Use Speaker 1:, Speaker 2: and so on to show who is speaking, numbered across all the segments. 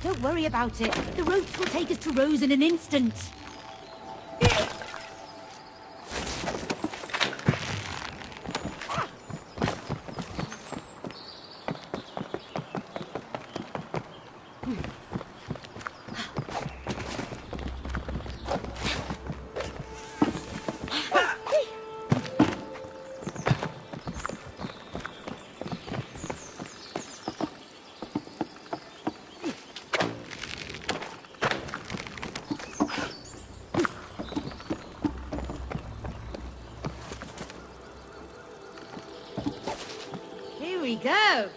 Speaker 1: Don't worry about it. The ropes will take us to Rose in an instant. Here we go.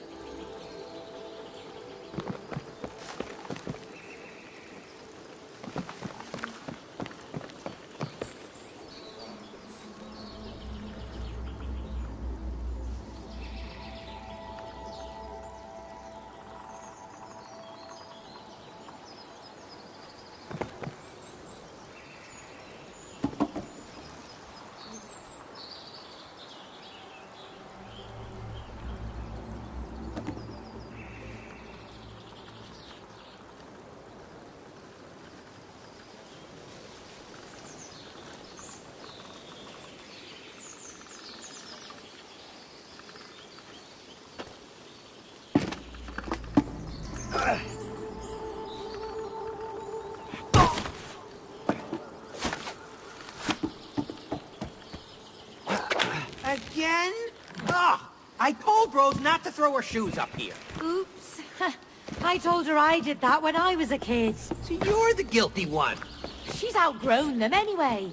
Speaker 2: Again? Ugh! I told Rose not to throw her shoes up here.
Speaker 1: Oops. I told her I did that when I was a kid.
Speaker 2: So you're the guilty one.
Speaker 1: She's outgrown them anyway.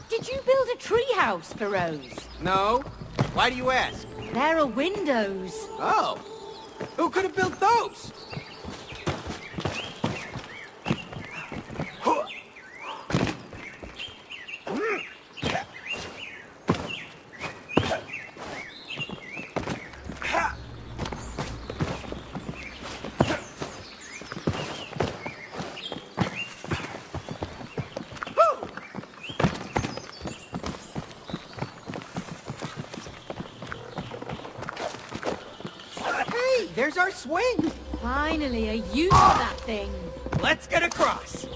Speaker 1: Did you build a treehouse for Rose?
Speaker 2: No? Why do you ask?
Speaker 1: There are windows.
Speaker 2: Oh. Who could have built those? There's our swing.
Speaker 1: Finally, a use for that thing.
Speaker 2: Let's get across.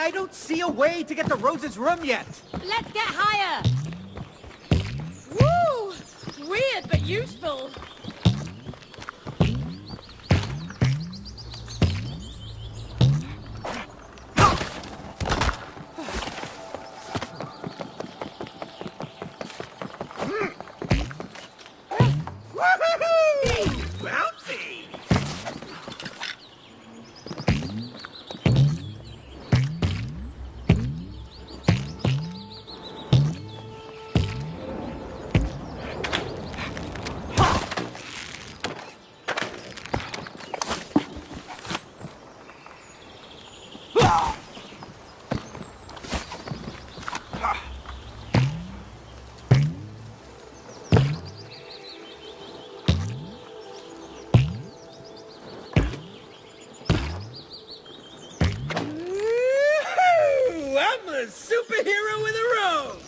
Speaker 2: I don't see a way to get to Rose's room yet.
Speaker 1: Let's get higher.
Speaker 3: Woo! Weird but useful.
Speaker 2: Bouncy! I'm a superhero with a rope!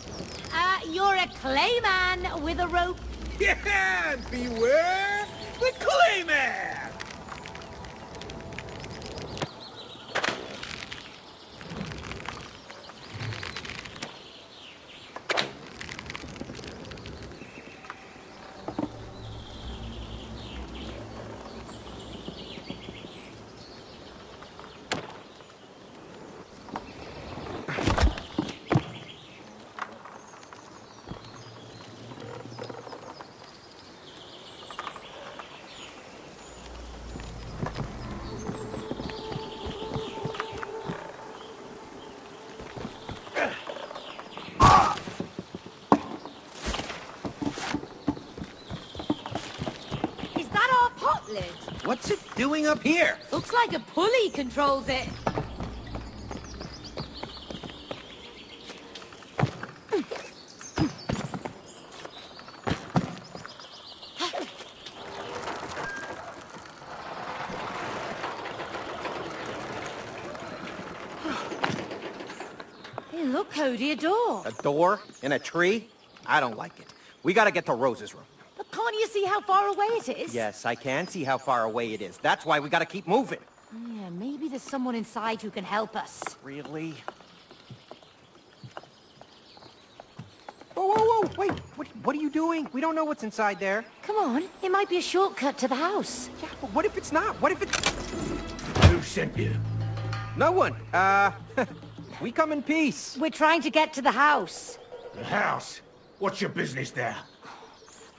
Speaker 1: You're a clayman with a rope.
Speaker 2: Yeah, beware the Clayman!
Speaker 1: Is that our pot lid?
Speaker 2: What's it doing up here?
Speaker 1: Looks like a pulley controls it. Hey, look, Cody, a door.
Speaker 2: A door in a tree? I don't like it. We gotta get to Rose's room.
Speaker 1: But can't you see how far away it is?
Speaker 2: Yes, I can see how far away it is. That's why we gotta keep moving.
Speaker 1: Yeah, maybe there's someone inside who can help us.
Speaker 2: Really? Whoa, whoa, whoa, wait, what are you doing? We don't know what's inside there.
Speaker 1: Come on, it might be a shortcut to the house.
Speaker 2: Yeah, but what if it's not? What if it's...
Speaker 4: Who sent you?
Speaker 2: No one. We come in peace.
Speaker 1: We're trying to get to the house.
Speaker 4: The house? What's your business there?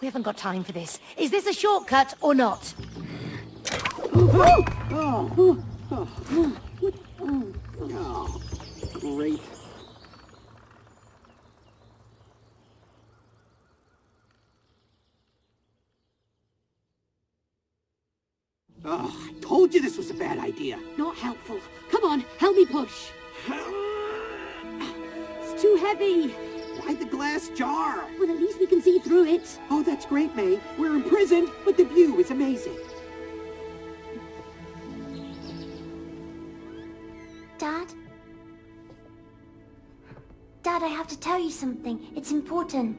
Speaker 1: We haven't got time for this. Is this a shortcut or not?
Speaker 5: Great. Oh, I told you this was a bad idea.
Speaker 6: Not helpful. Come on, help me push. It's too heavy.
Speaker 5: Why the glass jar?
Speaker 6: Well, at least we can see through it.
Speaker 5: Oh, that's great, May. We're imprisoned, but the view is amazing.
Speaker 7: Dad? Dad, I have to tell you something. It's important.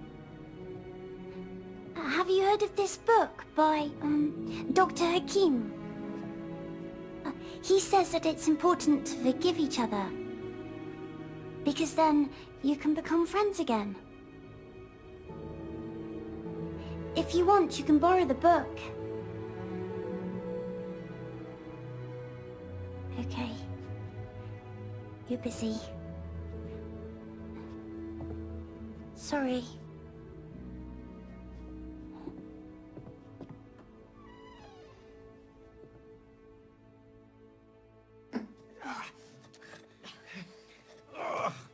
Speaker 7: Have you heard of this book by, Dr. Hakim? He says that it's important to forgive each other. Because then you can become friends again. If you want, you can borrow the book. Okay. You're busy. Sorry.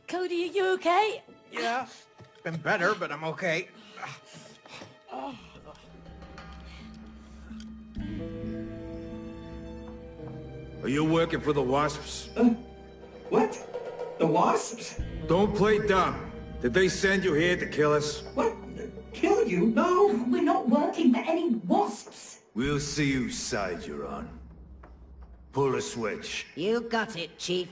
Speaker 1: Cody, are you okay?
Speaker 2: Yeah, been better, but I'm okay.
Speaker 4: Are you working for the Wasps?
Speaker 5: What? The wasps?
Speaker 4: Don't play dumb. Did they send you here to kill us?
Speaker 5: What? Kill you? No.
Speaker 6: We're not working for any wasps.
Speaker 4: We'll see whose side you're on. Pull a switch.
Speaker 1: You got it, Chief.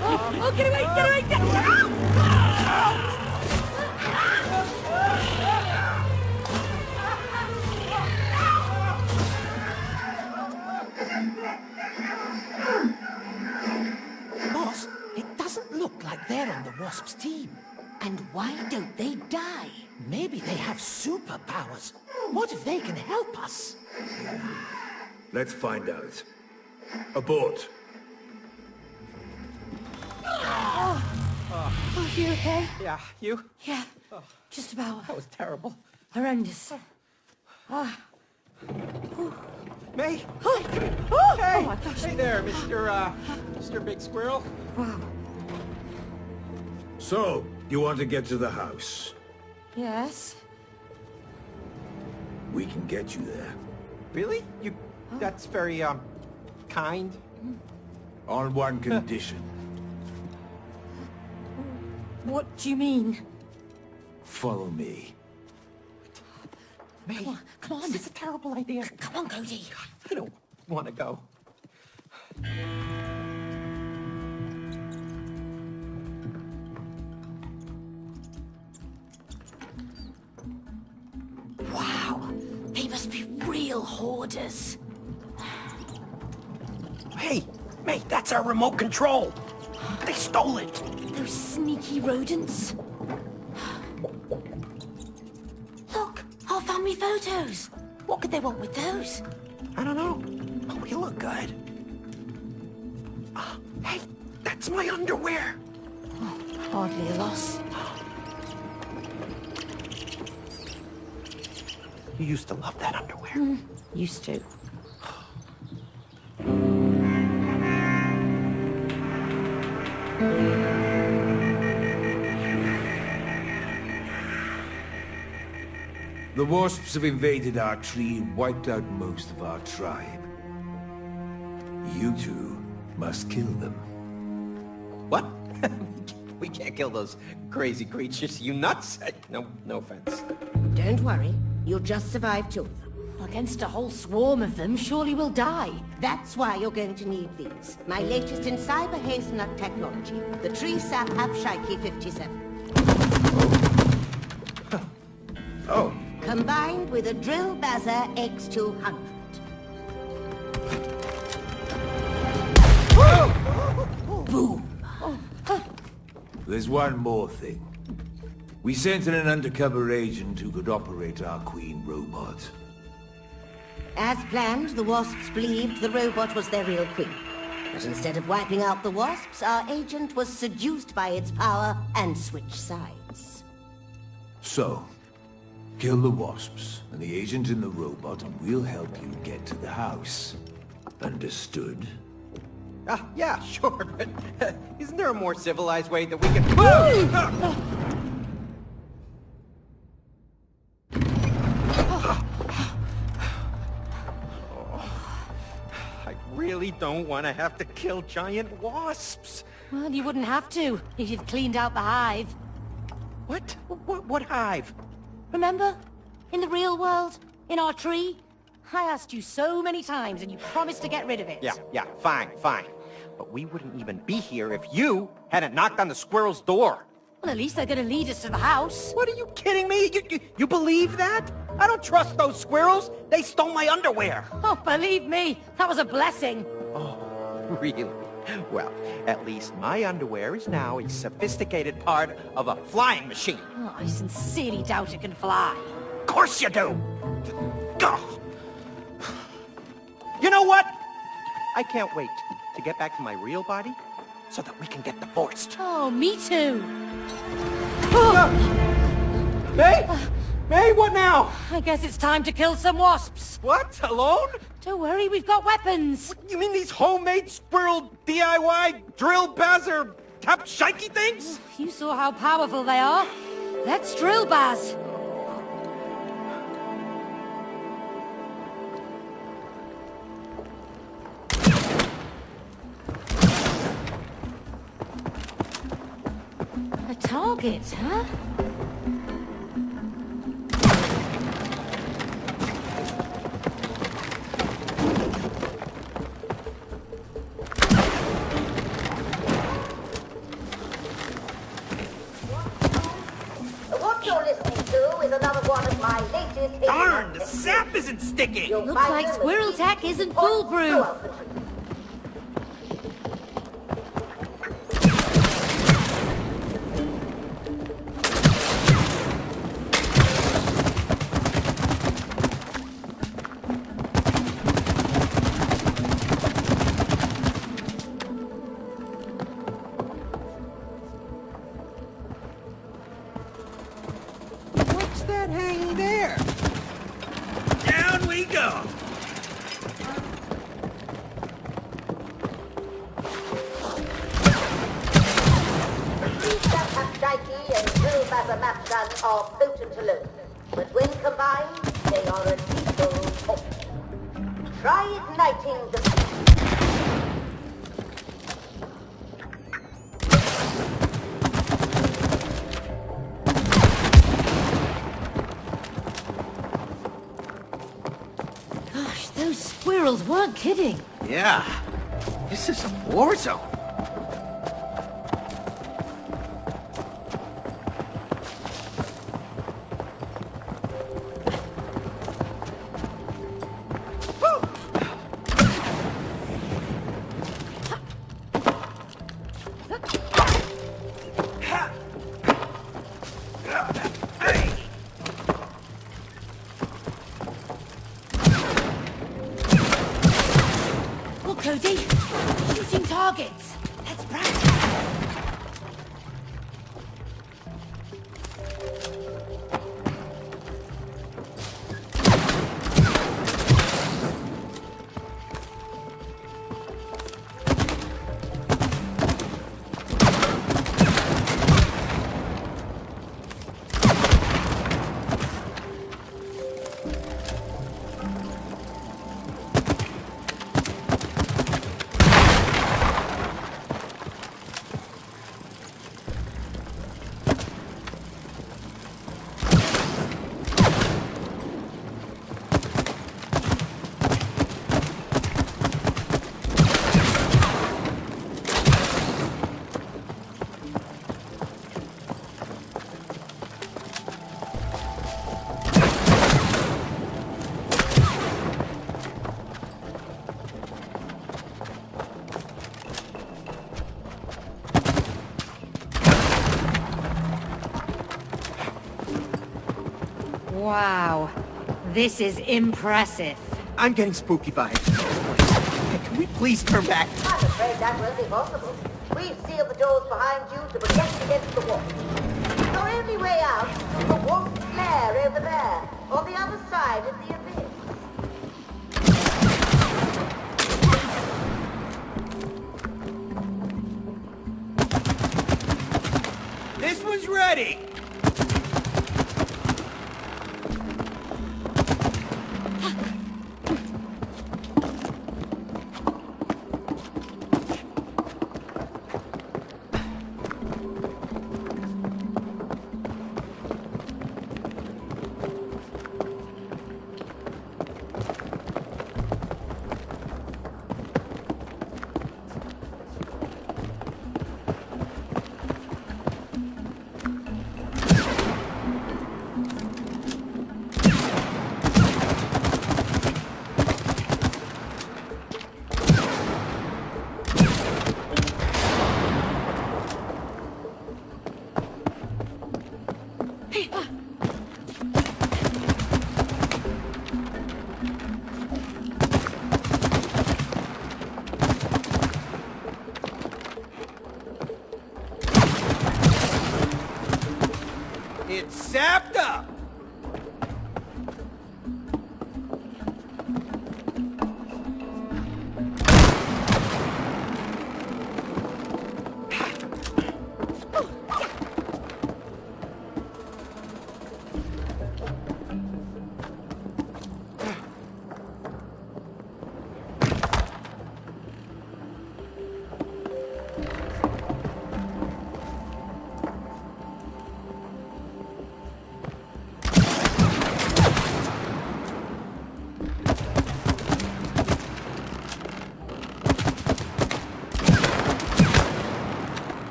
Speaker 1: Oh, get away, get away, get away!
Speaker 2: Wasp's team.
Speaker 1: And why don't they die?
Speaker 2: Maybe they have superpowers. What if they can help us?
Speaker 4: Let's find out. Abort.
Speaker 1: Oh, you okay?
Speaker 2: Yeah, you?
Speaker 1: Yeah, just about.
Speaker 2: That was terrible.
Speaker 1: Horrendous.
Speaker 2: May?
Speaker 1: Oh,
Speaker 2: Hey!
Speaker 1: oh my gosh.
Speaker 2: Hey there, Mr. Big Squirrel.
Speaker 1: Wow.
Speaker 4: So, you want to get to the house?
Speaker 1: Yes?
Speaker 4: We can get you there.
Speaker 2: Really? That's very, kind.
Speaker 4: On one condition.
Speaker 1: What do you mean?
Speaker 4: Follow me.
Speaker 2: May,
Speaker 1: Come on.
Speaker 2: this is a terrible idea.
Speaker 1: Come on, Cody.
Speaker 2: I don't want to go.
Speaker 1: Wow, they must be real hoarders.
Speaker 2: Hey, mate, that's our remote control. They stole it.
Speaker 1: Those sneaky rodents. Look, our family photos. What could they want with those?
Speaker 2: I don't know. But we look good. Hey, that's my underwear.
Speaker 1: Hardly a loss.
Speaker 2: You used to love that underwear.
Speaker 1: Used to.
Speaker 4: The wasps have invaded our tree and wiped out most of our tribe. You two must kill them.
Speaker 2: What? We can't kill those crazy creatures. You nuts? No offense.
Speaker 8: Don't worry, you'll just survive 2 of them.
Speaker 1: Against a whole swarm of them, surely we'll die.
Speaker 8: That's why you're going to need these. My latest in cyber hazelnut technology, the Tree Sap Abshiki 57.
Speaker 4: Oh,
Speaker 8: Combined with a Drill Bazzer X200.
Speaker 1: Boom.
Speaker 4: there's one more thing. We sent in an undercover agent who could operate our queen robot.
Speaker 8: As planned, the Wasps believed the robot was their real queen. But instead of wiping out the Wasps, our agent was seduced by its power and switched sides.
Speaker 4: So, kill the wasps and the agent in the robot and we'll help you get to the house. Understood?
Speaker 2: Yeah, sure, but isn't there a more civilized way that we can... Whoa! I really don't want to have to kill giant wasps.
Speaker 1: Well, you wouldn't have to if you'd cleaned out the hive.
Speaker 2: What? What hive?
Speaker 1: Remember? In the real world? In our tree? I asked you so many times and you promised to get rid of it.
Speaker 2: Yeah, fine. But we wouldn't even be here if you hadn't knocked on the squirrel's door.
Speaker 1: Well, at least they're gonna lead us to the house.
Speaker 2: What, are you kidding me? You believe that? I don't trust those squirrels. They stole my underwear.
Speaker 1: Oh, believe me, that was a blessing.
Speaker 2: Oh, really? Well, at least my underwear is now a sophisticated part of a flying machine.
Speaker 1: Oh, I sincerely doubt it can fly.
Speaker 2: Of course you do! Ugh. You know what? I can't wait to get back to my real body so that we can get divorced.
Speaker 1: Oh, me too.
Speaker 2: May, what now?
Speaker 1: I guess it's time to kill some wasps.
Speaker 2: What? Alone?
Speaker 1: Don't worry, we've got weapons.
Speaker 2: You mean these homemade squirrel DIY drill bazzer tap shikey things?
Speaker 1: You saw how powerful they are. Let's drill, Baz. A target, huh?
Speaker 8: What you're listening to is another one of my latest...
Speaker 2: Darn, the sap isn't sticking!
Speaker 1: Looks like squirrel tech isn't foolproof.
Speaker 2: that hanging there?
Speaker 4: Down we go!
Speaker 8: Aphrodite and Zilbazamaptan are potent alone, but when combined, they are a lethal force. Try igniting the...
Speaker 1: Gosh, those squirrels weren't kidding.
Speaker 2: Yeah, this is a war zone.
Speaker 1: Look, Cody, shooting targets. Let's practice. Wow, this is impressive.
Speaker 2: I'm getting spooky vibes. Can we please turn back?
Speaker 8: I'm afraid that won't be possible. We've sealed the doors behind you to protect against the wasp. Your only way out is through the wasp's lair over there, on the other side of the abyss.
Speaker 2: This one's ready!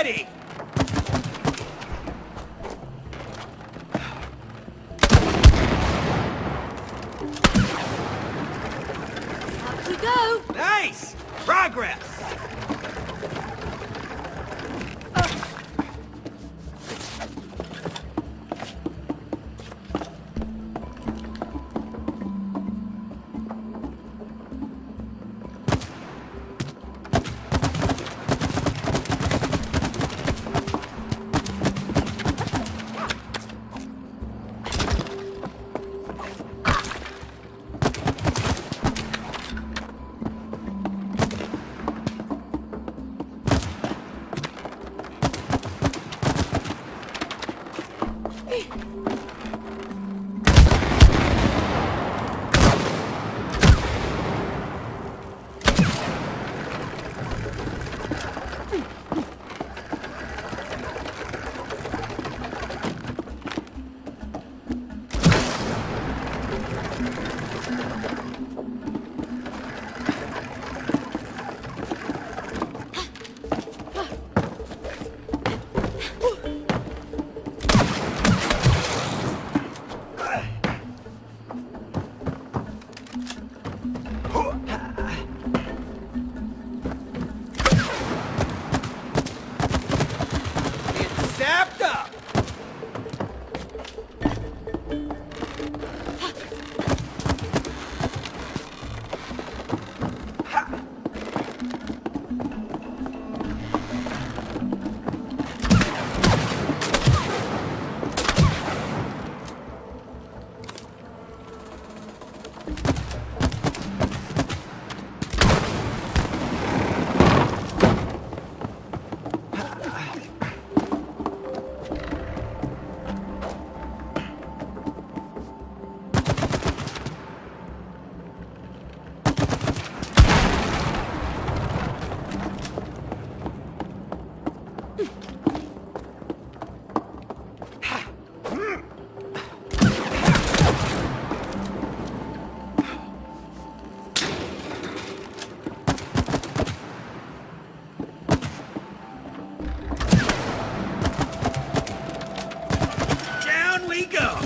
Speaker 2: ready!
Speaker 1: Up you go!
Speaker 2: Nice! Progress! It's zapped up! Down we go!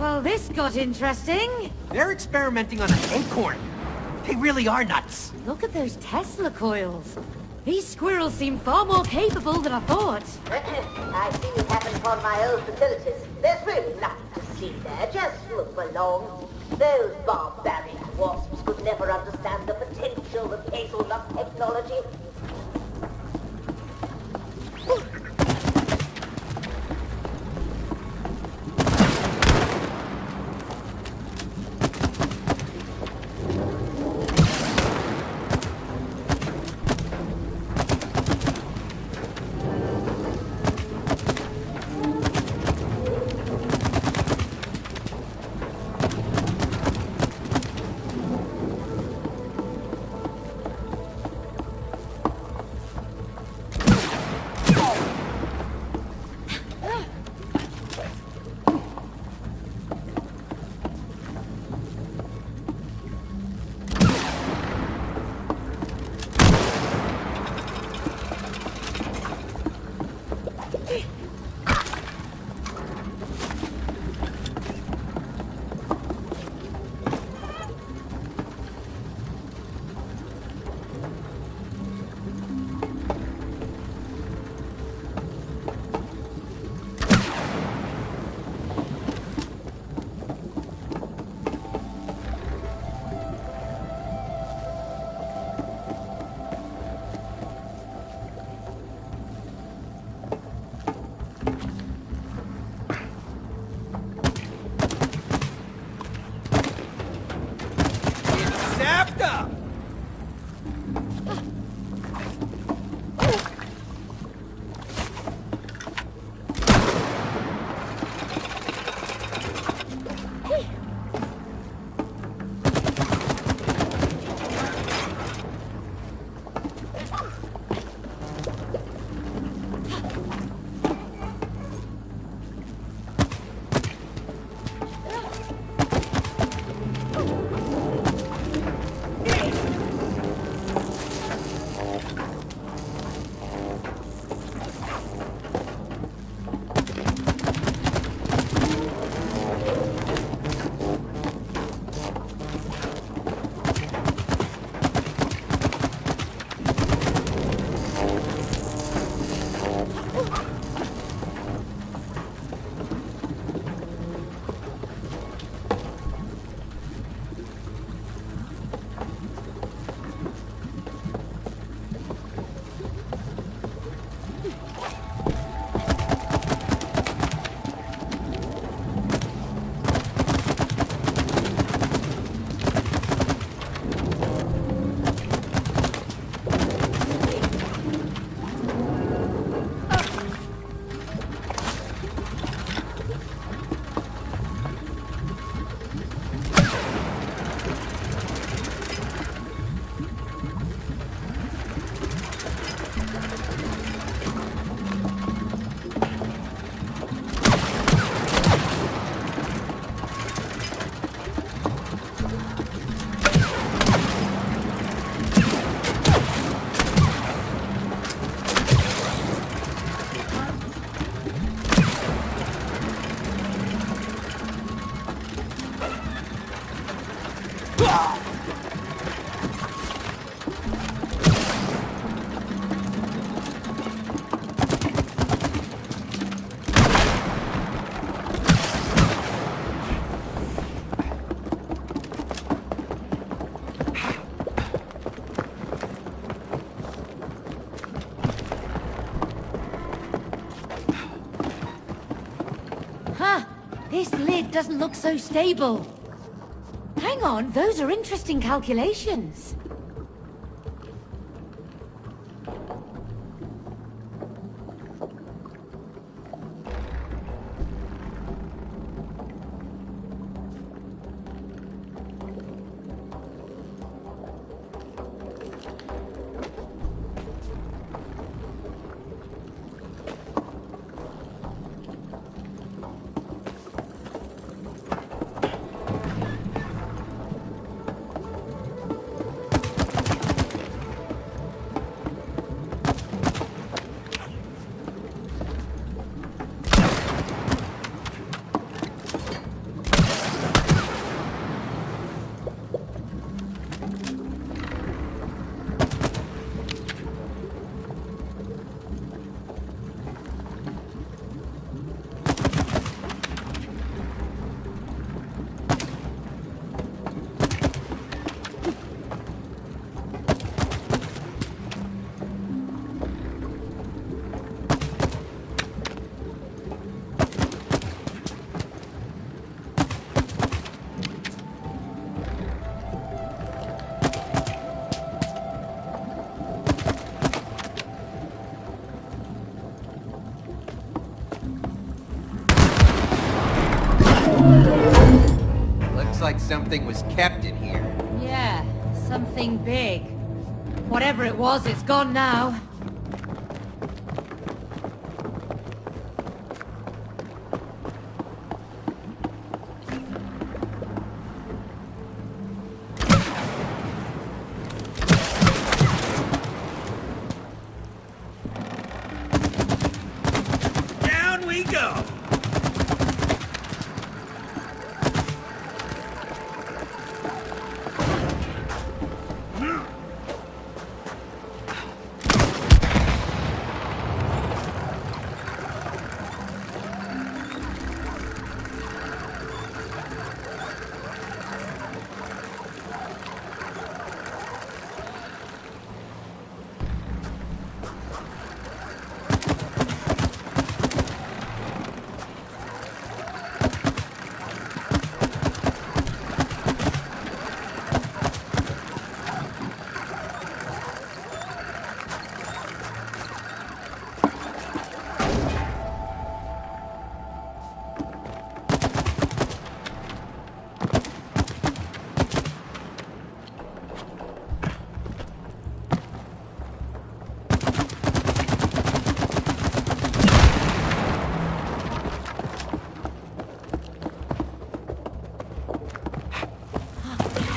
Speaker 1: Well, this got interesting.
Speaker 2: They're experimenting on an acorn. They really are nuts.
Speaker 1: Look at those Tesla coils. These squirrels seem far more capable than I thought.
Speaker 8: I've seen it happen upon my own facilities. There's really nothing to see there. Just look along. Those barbaric wasps could never understand the potential of hazelnut technology.
Speaker 1: Huh. This lid doesn't look so stable. Hang on, those are interesting calculations.
Speaker 2: Looks like something was kept in here.
Speaker 1: Yeah, something big. Whatever it was, it's gone now.
Speaker 4: Down we go!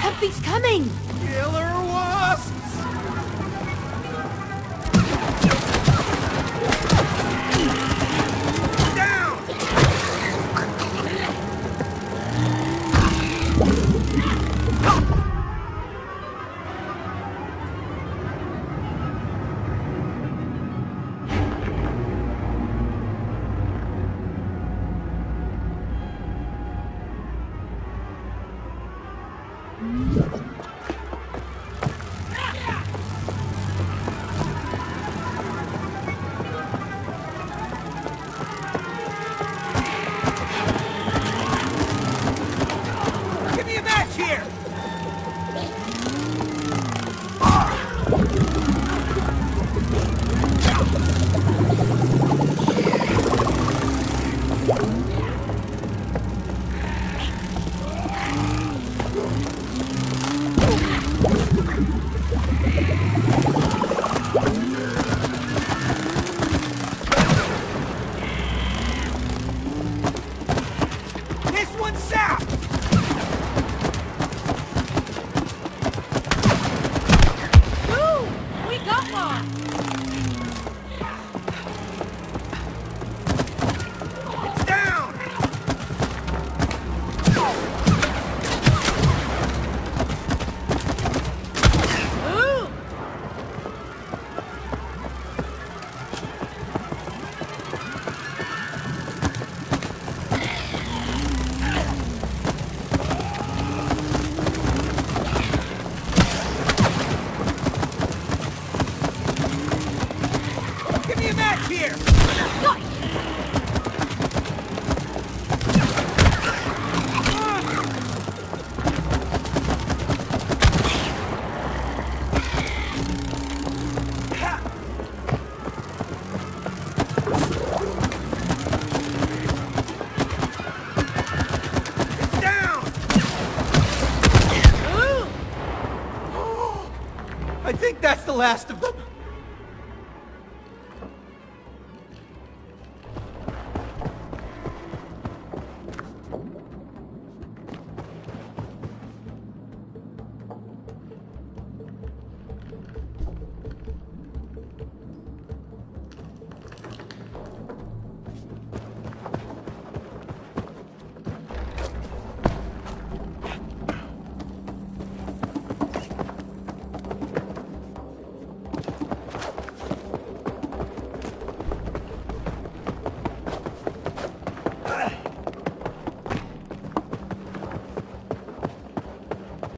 Speaker 1: Something's coming!
Speaker 2: Killer wasps! last of